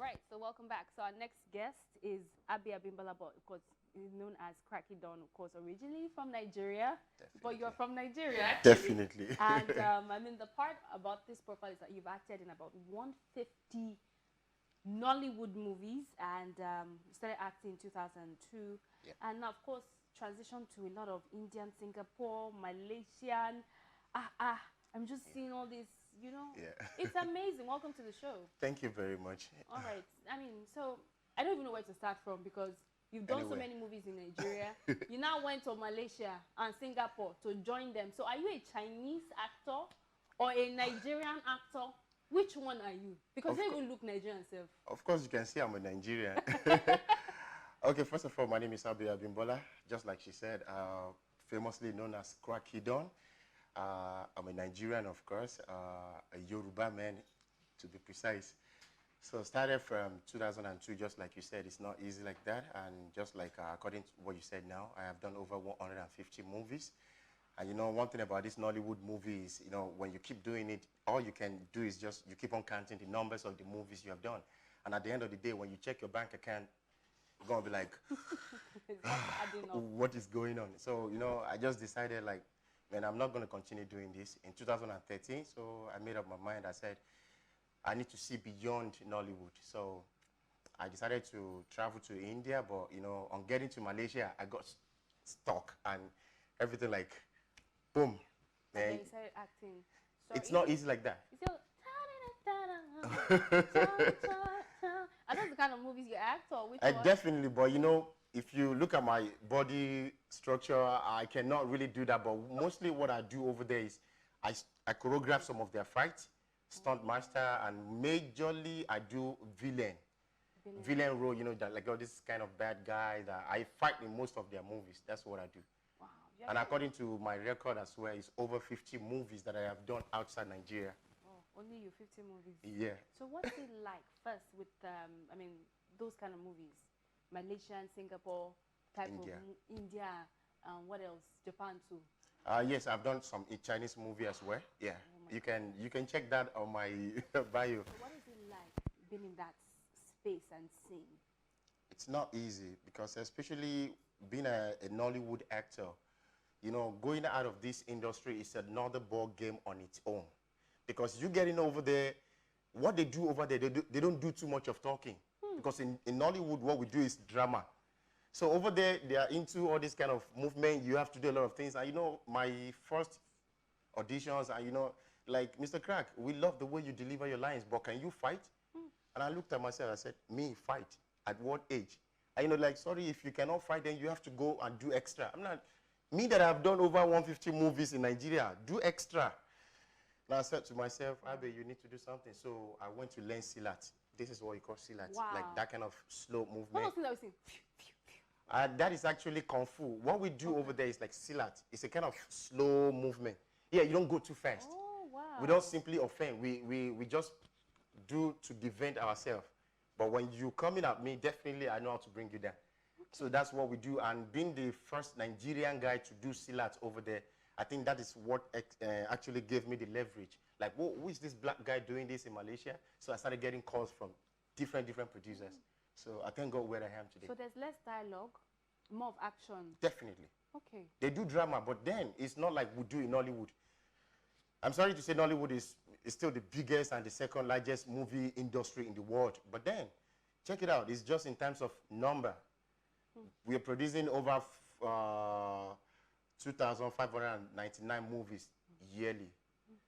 right, so welcome back. So our next guest is Abbey Abimbola, but of course is known as CrackyDon, of course, originally from Nigeria. Definitely. But you're from Nigeria, actually. Definitely. And I mean, the part about this profile is that you've acted in about 150 Nollywood movies, and started acting in 2002. Yep. And now, of course, transitioned to a lot of Indian, Singapore, Malaysian. I'm just seeing all this, you know. Yeah. It's amazing. Welcome to the show. Thank you very much. All right. I mean, so I don't even know where to start from, because you've done so Anyway. many movies in Nigeria. You now went to Malaysia and Singapore to join them. So are you a Chinese actor or a Nigerian actor? Which one are you? Because you don't even look Nigerian self. Of course, you can see I'm a Nigerian. Okay, first of all, my name is Abbey Abimbola, just like she said, famously known as CrackyDon. I'm a Nigerian, of course, a Yoruba man, to be precise. So started from 2002, just like you said. It's not easy like that. And just like according to what you said now, I have done over 150 movies. And you know, one thing about this Nollywood movie is, you know, when you keep doing it, all you can do is just, you keep on counting the numbers of the movies you have done. And at the end of the day, when you check your bank account, you're going to be like, what is going on? So, you know, I just decided, like, man, I'm not going to continue doing this. In 2013, so I made up my mind. I said, I need to see beyond Nollywood. So I decided to travel to India, but, you know, on getting to Malaysia, I got stuck and everything, like, boom. And then you started acting. So it's not easy like that. Are those the kind of movies you act, or which I one? definitely, but you know, if you look at my body structure, I cannot really do that. But mostly what I do over there is I choreograph some of their fights, stunt master, and majorly I do villain role, you know, that like all this kind of bad guy that I fight in most of their movies. That's what I do. Wow. And according to my record as well, it's over 50 movies that I have done outside Nigeria. Oh, only you 50 movies. Yeah. So what's it like first with, I mean, those kind of movies? Malaysian, Singapore, type India. of India, what else? Japan too. Yes, I've done some Chinese movie as well. Yeah. You can check that on my bio. So what is it like being in that space and scene? It's not easy, because especially being a Nollywood actor, you know, going out of this industry is another ball game on its own. Because you getting over there, what they do over there, they don't do too much of talking. Because in Nollywood, what we do is drama. So over there, they are into all this kind of movement. You have to do a lot of things. And you know, my first auditions, and you know, like, Mr. Crack, we love the way you deliver your lines, but can you fight? And I looked at myself, I said, me, fight? At what age? And you know, like, sorry, if you cannot fight, then you have to go and do extra. I'm not, me that I've done over 150 movies in Nigeria, do extra. And I said to myself, Abe, you need to do something. So I went to learn Silat. This is what you call Silat, like that kind of slow movement. What was that we seen? That is actually Kung Fu. What we do over there is like Silat. It's a kind of slow movement. Yeah, you don't go too fast. Oh, wow. We don't simply offend. We just do to defend ourselves. But when you come in at me, definitely I know how to bring you down. Okay. So that's what we do. And being the first Nigerian guy to do Silat over there, I think that is what actually gave me the leverage. Like, who is this black guy doing this in Malaysia? So I started getting calls from different producers. So I thank God where I am today. So there's less dialogue, more of action. Definitely. Okay. They do drama, but then it's not like we do in Nollywood. I'm sorry to say Nollywood is still the biggest and the second largest movie industry in the world. But then, check it out. It's just in terms of number. We are producing over 2,599 movies yearly.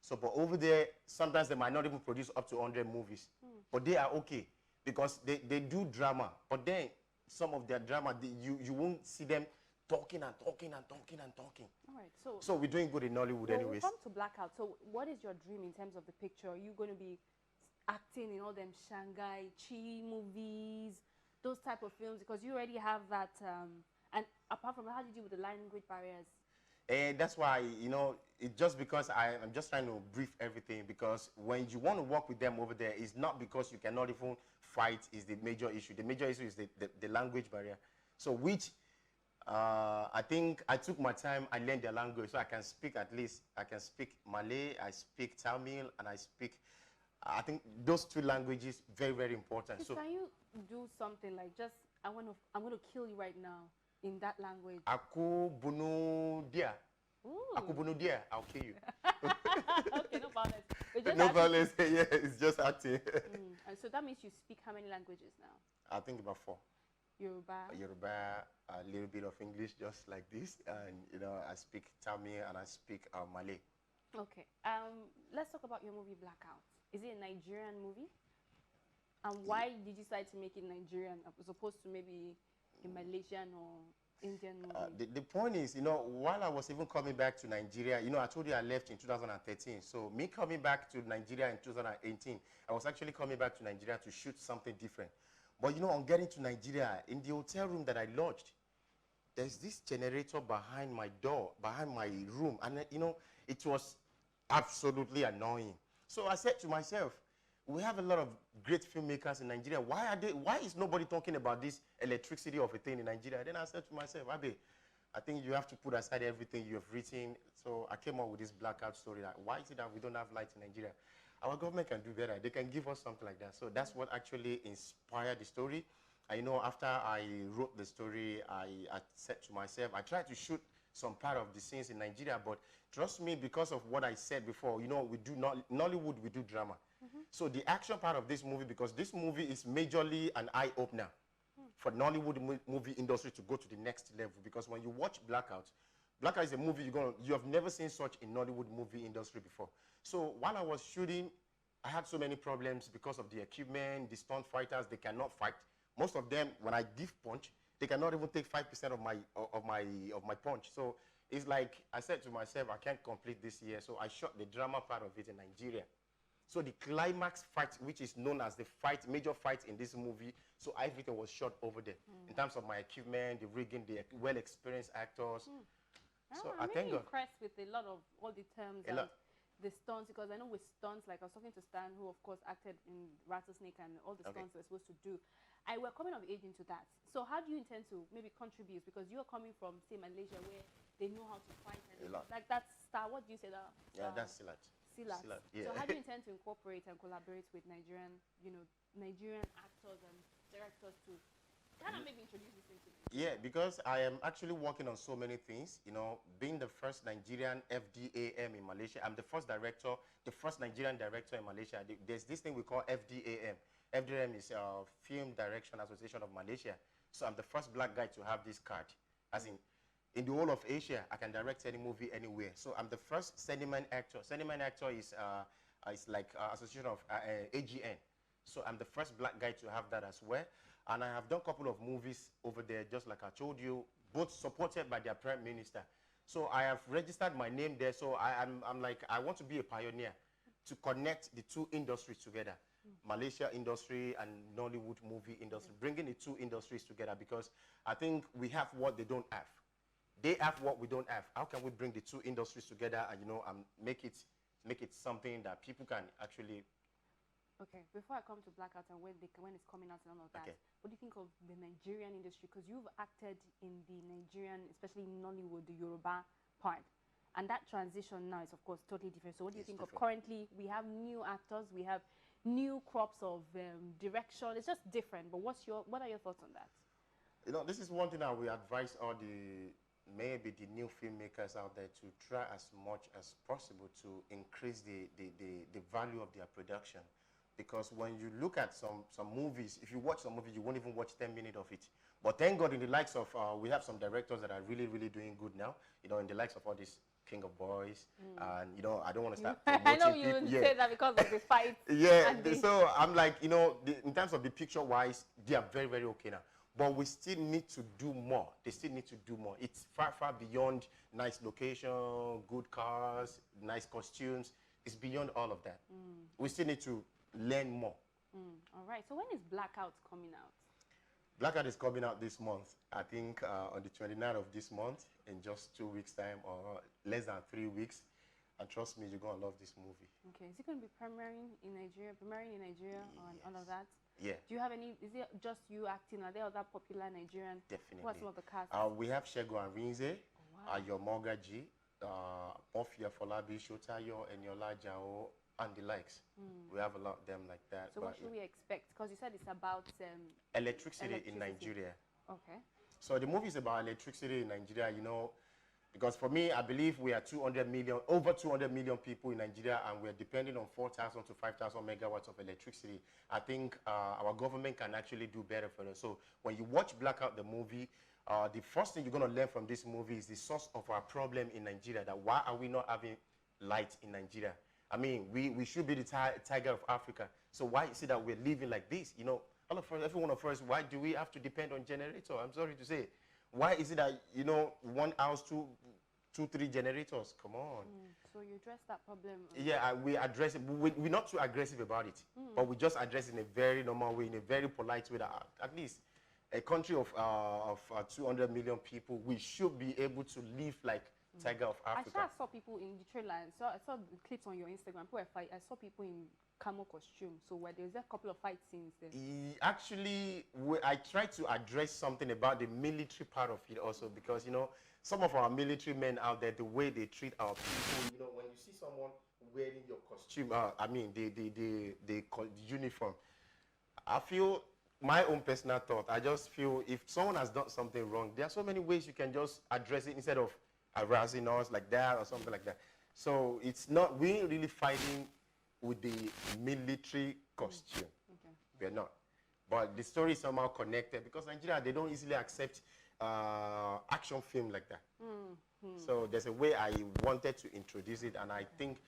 So, but over there, sometimes they might not even produce up to 100 movies. But they are okay, because they do drama. But then, some of their drama, you won't see them talking and talking and talking and talking. All right, so we're doing good in Nollywood anyways. We'll come to BlackOut. So what is your dream in terms of the picture? Are you going to be acting in all them Shanghai, Chi movies, those type of films? Because you already have that. And apart from that, how do you deal with the language barriers? And that's why, you know, it's just because I'm just trying to brief everything, because when you want to work with them over there, it's not because you cannot even fight is the major issue. The major issue is the language barrier. So which, I think I took my time, I learned their language, so I can speak at least, I can speak Malay, I speak Tamil, and I speak I think those two languages very, very important. Please, So can you do something like just I'm gonna kill you right now in that language? Aku bunu dia. Ooh. Aku bunu dia. I'll kill you. Okay, no violence. But just No actually- violence. Yeah, it's just acting. And so that means you speak how many languages now? I think about 4. Yoruba. Yoruba, a little bit of English, just like this, and you know, I speak Tamil and I speak Malay. Okay. Let's talk about your movie Blackout. Is it a Nigerian movie? And why did you decide to make it Nigerian as opposed to maybe a Malaysian or Indian movie? The point is, you know, while I was even coming back to Nigeria, you know, I told you I left in 2013. So me coming back to Nigeria in 2018, I was actually coming back to Nigeria to shoot something different. But, you know, on getting to Nigeria, in the hotel room that I lodged, there's this generator behind my door, behind my room. And, you know, it was absolutely annoying. So I said to myself, we have a lot of great filmmakers in Nigeria. Why is nobody talking about this electricity of a thing in Nigeria? Then I said to myself, Abbey, I think you have to put aside everything you have written. So I came up with this blackout story. Like, why is it that we don't have light in Nigeria? Our government can do better. They can give us something like that. So that's what actually inspired the story. I know after I wrote the story, I said to myself, I tried to shoot some part of the scenes in Nigeria, but trust me, because of what I said before, you know, we do not, Nollywood, we do drama. So the action part of this movie, because this movie is majorly an eye-opener for Nollywood movie industry to go to the next level. Because when you watch Blackout, Blackout is a movie you have never seen such in Nollywood movie industry before. So while I was shooting, I had so many problems because of the equipment, the stunt fighters, they cannot fight. Most of them, when I give punch, they cannot even take 5% of my punch. So it's like I said to myself, I can't complete this year. So I shot the drama part of it in Nigeria. So the climax fight, which is known as the major fight in this movie, so everything was shot over there. In terms of my equipment, the rigging, the well-experienced actors. So I'm I thank really God. impressed with a lot of all the terms and the stunts, because I know with stunts, like I was talking to Stan, who of course acted in Rattlesnake and all the stunts we're supposed to do. We're coming of age into that. So how do you intend to maybe contribute? Because you're coming from, say, Malaysia, where they know how to fight. And like that star, what do you say that? Yeah, that's Silat. Silat. Yeah. So how do you intend to incorporate and collaborate with Nigerian, Nigerian actors and directors to kind of maybe introduce this into Nigeria? Yeah, because I am actually working on so many things. You know, being the first Nigerian FDAM in Malaysia, I'm the first director, the first Nigerian director in Malaysia. There's this thing we call FDAM. FDAM is Film Direction Association of Malaysia. So I'm the first black guy to have this card. As in the whole of Asia, I can direct any movie anywhere. So I'm the first Seniman actor. Seniman actor is like association of AGN. So I'm the first black guy to have that as well. And I have done a couple of movies over there, just like I told you, both supported by their prime minister. So I have registered my name there. So I'm like, I want to be a pioneer to connect the two industries together. Malaysia industry and Nollywood movie industry, bringing the two industries together, because I think we have what they don't have. They have what we don't have. How can we bring the two industries together and, make it something that people can actually... Okay, before I come to Blackout and when it's coming out and all of that, what do you think of the Nigerian industry? Because you've acted in the Nigerian, especially Nollywood, the Yoruba part. And that transition now is, of course, totally different. So what do you think of currently? We have new actors, we have new crops of direction. It's just different. But what are your thoughts on that? You know, this is one thing I will advise all maybe the new filmmakers out there to try as much as possible to increase the value of their production. Because when you look at some movies, if you watch some movie, you won't even watch 10 minutes of it. But thank God in the likes of, we have some directors that are really, really doing good now. You know, in the likes of all these King of Boys. And, I don't want to start promoting I know you say that because of the fight. So I'm like, in terms of the picture-wise, they are very, very okay now. But we still need to do more. They still need to do more. It's far, far beyond nice location, good cars, nice costumes. It's beyond all of that. We still need to learn more. All right. So when is Blackout coming out? Blackout is coming out this month. I think on the 29th of this month, in just 2 weeks' time or less than 3 weeks. And trust me, you're going to love this movie. Okay. Is it going to be premiering in Nigeria and all of that? Yeah. Do you have any, is it just you acting? Are there other popular Nigerian? Definitely. Who are some of the cast? We have Shego and Rinze, Your Morgaji, Mofia Folabi, Shotayo, Eniola Jao, and the likes. We have a lot of them like that. So what should we expect? Because you said it's about electricity in Nigeria. Okay. So the movie is about electricity in Nigeria, you know, because for me, I believe we are 200 million, over 200 million people in Nigeria, and we're depending on 4,000 to 5,000 megawatts of electricity. I think our government can actually do better for us. So when you watch BlackOut, the movie, the first thing you're going to learn from this movie is the source of our problem in Nigeria, that why are we not having light in Nigeria? I mean, we should be the tiger of Africa. So why is it that we're living like this? You know, all of us, every one of us, why do we have to depend on generator? I'm sorry to say. Why is it that, you know, one house, two, three generators? Come on. So you address that problem? Yeah, we address it. We're not too aggressive about it, but we just address it in a very normal way, in a very polite way. That at least a country of 200 million people, we should be able to live like tiger of Africa. I saw people in the trailer, and I saw the clips on your Instagram. I saw people in camo costume. So where there's a couple of fight scenes there. Actually, I tried to address something about the military part of it also, because, you know, some of our military men out there, the way they treat our people, you know, when you see someone wearing your costume, I mean, the uniform, I feel, my own personal thought, I just feel if someone has done something wrong, there are so many ways you can just address it instead of harassing us like that or something like that. So it's not, we ain't really fighting with the military costume. Okay. We're not. But the story is somehow connected, because Nigeria, they don't easily accept action film like that. So there's a way I wanted to introduce it, and I think,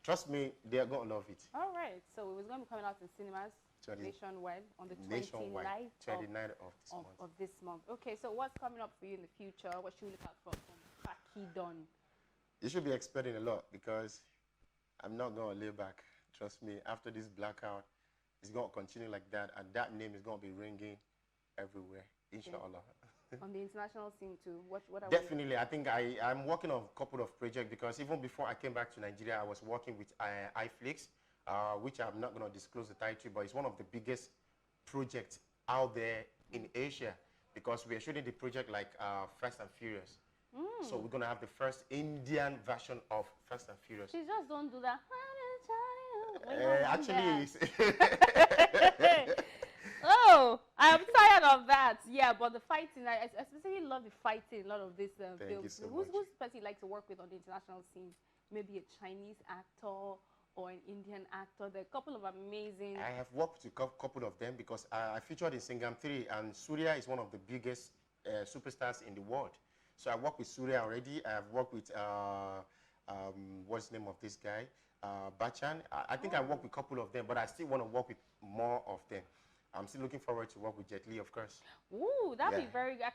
trust me, they're going to love it. All right. So it was going to be coming out in cinemas nationwide on the 29th of this month. Okay, so what's coming up for you in the future? What should we look out for from CrackyDon? You should be expecting a lot, because I'm not going to lay back. Trust me, after this BlackOut, it's going to continue like that, and that name is going to be ringing everywhere, inshallah. On the international scene too? What are Definitely. I think I'm working on a couple of projects, because even before I came back to Nigeria, I was working with iFlix, which I'm not going to disclose the title, but it's one of the biggest projects out there in Asia, because we are shooting the project like Fast and Furious. So we're going to have the first Indian version of Fast and Furious. She just don't do that. Actually, oh, I'm tired of that. Yeah, but the fighting, I especially love the fighting. A lot of this films. So who's the person you like to work with on the international scene? Maybe a Chinese actor or an Indian actor. There are a couple of amazing. I have worked with a couple of them, because I featured in Singham 3, and Surya is one of the biggest superstars in the world. So I worked with Surya already. I have worked with what's the name of this guy? Bachan. I think I worked with a couple of them, but I still want to work with more of them. I'm still looking forward to work with Jet Li, of course. Ooh, that'd be very good.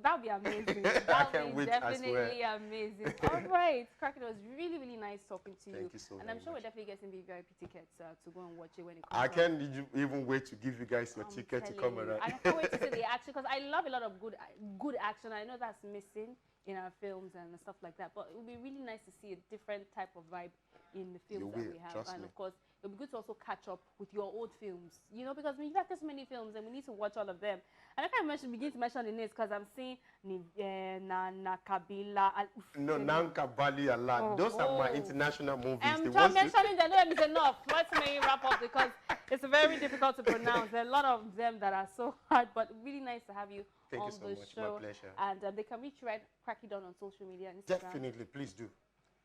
That'd be amazing. That'd be definitely amazing. All right, Cracky, it was really, really nice talking to you. Thank you so much. And I'm sure we're definitely getting VIP tickets to go and watch it when it comes I can't even wait to give you guys your ticket to come around. I can't wait to see the action, because I love a lot of good action. I know that's missing in our films and stuff like that, but it would be really nice to see a different type of vibe in the films that we have. And of course, it would be good to also catch up with your old films, you know, because we've had this many films and we need to watch all of them. And I can't begin to mention the names, because I'm seeing Nana Kabila. No, Nankabali Allah. Those are my international movies. I'm just mentioning the name is enough. Let me wrap up, because it's very difficult to pronounce. There are a lot of them that are so hard, but really nice to have you on the show. My pleasure. And they can reach you at CrackyDon on social media. Instagram. Definitely, please do.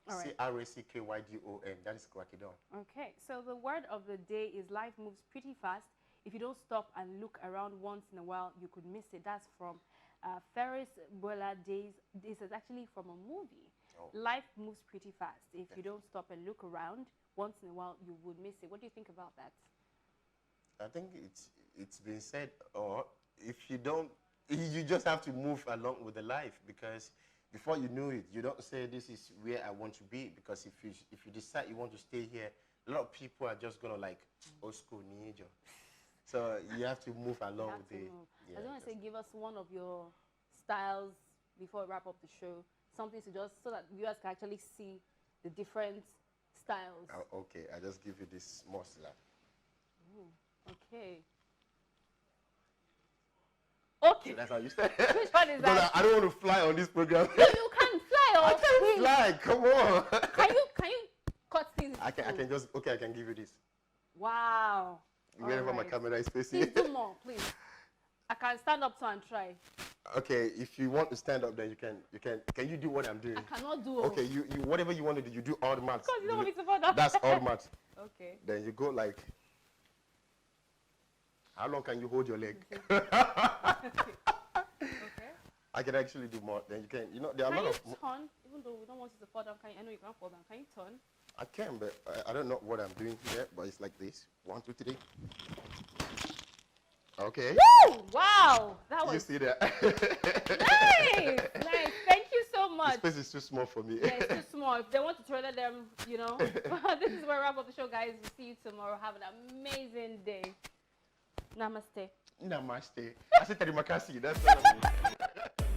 Right. CrackyDon. That is CrackyDon. Okay, so the word of the day is life moves pretty fast. If you don't stop and look around once in a while, you could miss it. That's from Ferris Bueller Days. This is actually from a movie. Life moves pretty fast. If you don't stop and look around once in a while, you would miss it. What do you think about that? I think it's been said, or if you don't, you just have to move along with the life, because before you know it, you don't say this is where I want to be, because if you decide you want to stay here, a lot of people are just gonna like old school ninja. So you have to move along with it. Yeah, I was gonna say, give us one of your styles before we wrap up the show. Something to just so that viewers can actually see the different styles. Okay, I just give you this small slap. Okay. Okay. That's how you say. Which one is that? I don't want to fly on this program. No, you can't fly. I can't fly. Come on. Can you cut things I can just, okay, I can give you this. Wow. Wherever my camera is facing. Please do more, please. I can stand up and try. Okay, if you want to stand up, then you can you do what I'm doing? I cannot do. Okay, you whatever you want to do, you do all the maths. Because you don't want me to fall down. That's all the maths. Okay. Then you go like, how long can you hold your leg? Okay. I can actually do more. Then you can, you know, there are a lot of. Turn, even though we don't want you to fall down, I know you can't fall down. Can you turn? I can, but I don't know what I'm doing here. But it's like this: 1, 2, 3. Okay. Woo! Wow, that was. You see that? Nice, nice. Thank you so much. The space is too small for me. Yeah, it's too small. If they want to toilet them, you know. This is where we wrap up the show, guys. We'll see you tomorrow. Have an amazing day. Namaste. Namaste. I said Terima kasih. That's what I mean.